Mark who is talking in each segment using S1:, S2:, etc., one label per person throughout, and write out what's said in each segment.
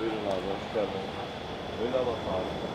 S1: Buyurun abi, hoş geldin. Öyle bak abi.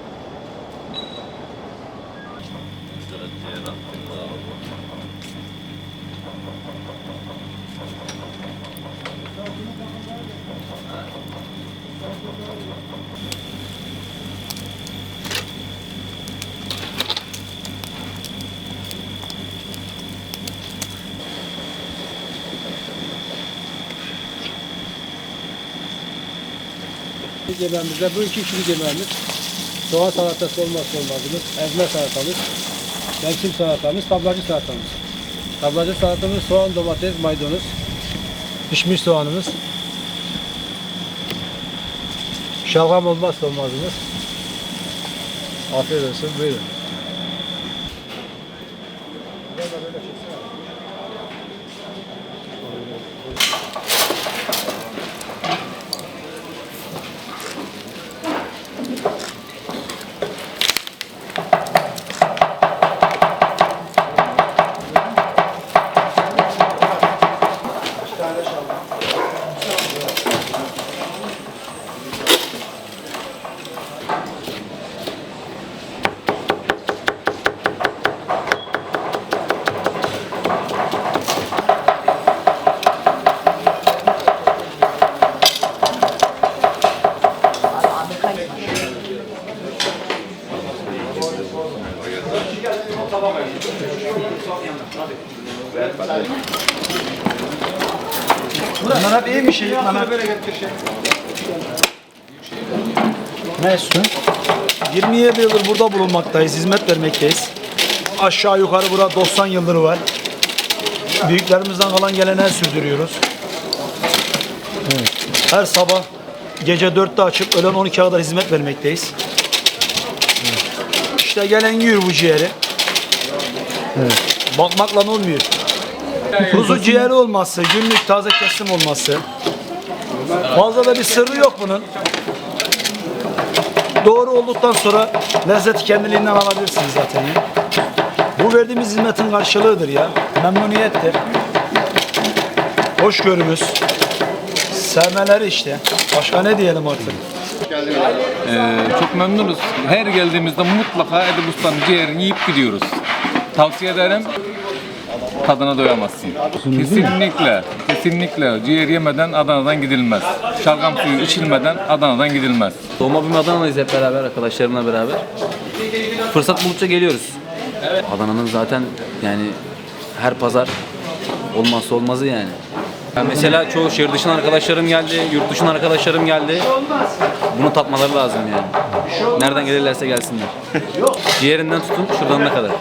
S2: Yemeğimizde bu 2 kişilik yemeğimiz. Soğan salatası olmazsa olmazımız. Ezme salatamız. Mevsim salatamız. Tablacı salatamız. Tablacı salatamız soğan, domates, maydanoz. Pişmiş soğanımız. Şalgam olmazsa olmazımız. Afiyet olsun. Buyurun.
S3: Bunlar hep iyi bir şey. Ne üstü? 27 yıldır burada bulunmaktayız, hizmet vermekteyiz. Aşağı yukarı burada 90 yıldır var. Büyüklerimizden kalan geleneği sürdürüyoruz. Evet. Her sabah gece 4'te açıp öğlen 12'ye kadar hizmet vermekteyiz. Evet. İşte gelen yiyor bu ciğeri. Evet. Bakmakla olmuyor. Kuzu ciğeri olması, günlük taze kesim olması. Fazla da bir sırrı yok bunun. Doğru olduktan sonra lezzeti kendiliğinden alabilirsiniz zaten ya. Bu verdiğimiz hizmetin karşılığıdır ya. Memnuniyettir. Hoşgörümüz. Sevmeleri işte. Başka ne diyelim artık?
S4: Çok memnunuz. Her geldiğimizde mutlaka Edip Usta'nın ciğerini yiyip gidiyoruz. Tavsiye ederim. Tadına doyamazsın. Kesinlikle, kesinlikle ciğer yemeden Adana'dan gidilmez. Şalgam suyu içilmeden Adana'dan gidilmez.
S5: Doğma büyüme Adana'dayız hep beraber, arkadaşlarımla beraber. Fırsat buldukça geliyoruz. Adana'nın zaten yani her pazar olmazsa olmazı yani. Mesela çoğu şehir dışından arkadaşlarım geldi, yurt dışından arkadaşlarım geldi. Bunu tatmaları lazım yani. Nereden gelirlerse gelsinler. Ciğerinden tutun şuradan ne kadar.